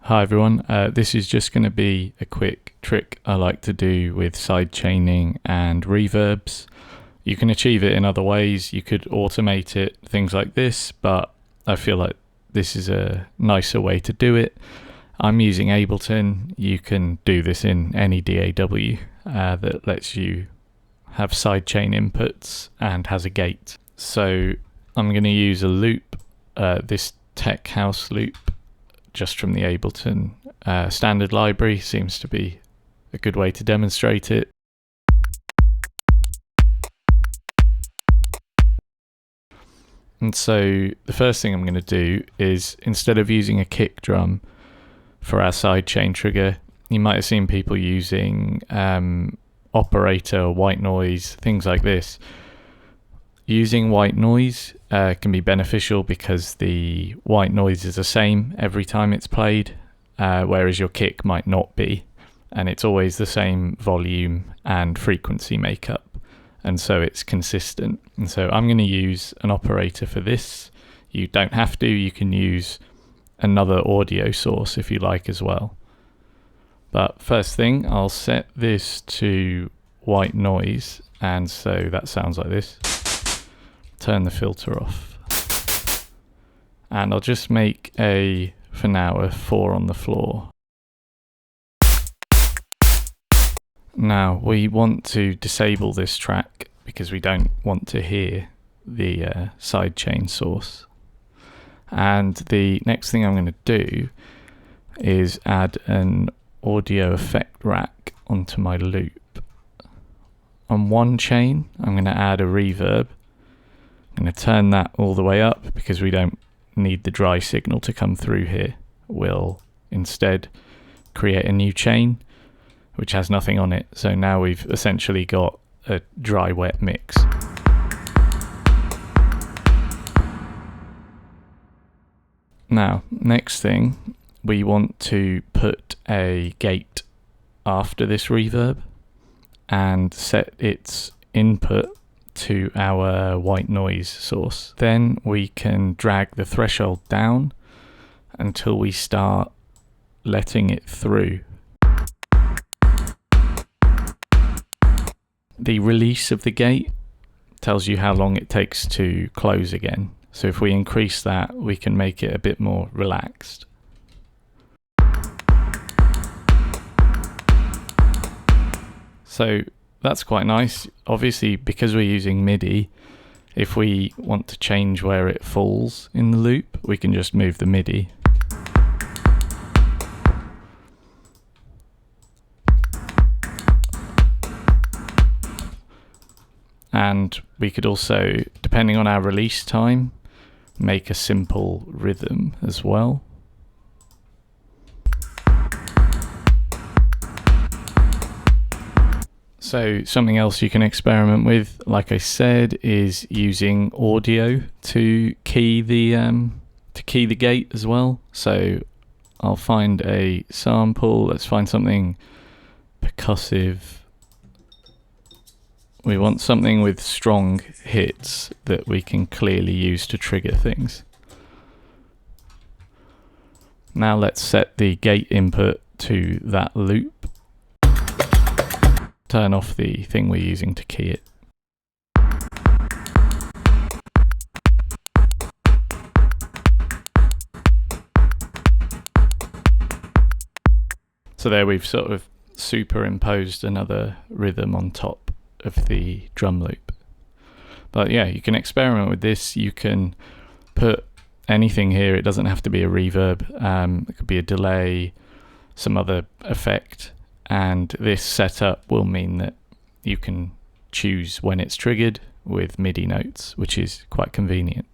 Hi everyone, this is just going to be a quick trick I like to do with sidechaining and reverbs. You can achieve it in other ways, you could automate it, things like this, but I feel like this is a nicer way to do it. I'm using Ableton. You can do this in any DAW that lets you have sidechain inputs and has a gate. So I'm going to use a loop, this tech house loop, just from the Ableton standard library. Seems to be a good way to demonstrate it. And so the first thing I'm going to do is, instead of using a kick drum for our sidechain trigger, you might have seen people using operator, white noise, things like this. Using white noise can be beneficial because the white noise is the same every time it's played, whereas your kick might not be, and it's always the same volume and frequency makeup, and so it's consistent. And so I'm going to use an operator for this. You don't have to, you can use another audio source if you like as well. But first thing, I'll set this to white noise, and so that sounds like this. Turn the filter off, and I'll just make for now a 4 on the floor. Now we want to disable this track because we don't want to hear the sidechain source. And the next thing I'm going to do is add an audio effect rack onto my loop. On one chain I'm going to add a reverb. I'm going to turn that all the way up because we don't need the dry signal to come through here. We'll instead create a new chain which has nothing on it. So now we've essentially got a dry wet mix. Now, next thing, we want to put a gate after this reverb and set its input to our white noise source. Then we can drag the threshold down until we start letting it through. The release of the gate tells you how long it takes to close again. So if we increase that, we can make it a bit more relaxed. So that's quite nice. Obviously, because we're using Midi, if we want to change where it falls in the loop, we can just move the Midi. And we could also, depending on our release time, make a simple rhythm as well. So something else you can experiment with, like I said, is using audio to key the gate as well. So I'll find a sample. Let's find something percussive. We want something with strong hits that we can clearly use to trigger things. Now let's set the gate input to that loop. Turn off the thing we're using to key it. So there we've sort of superimposed another rhythm on top of the drum loop. But yeah, you can experiment with this. You can put anything here. It doesn't have to be a reverb. It could be a delay, some other effect. And this setup will mean that you can choose when it's triggered with MIDI notes, which is quite convenient.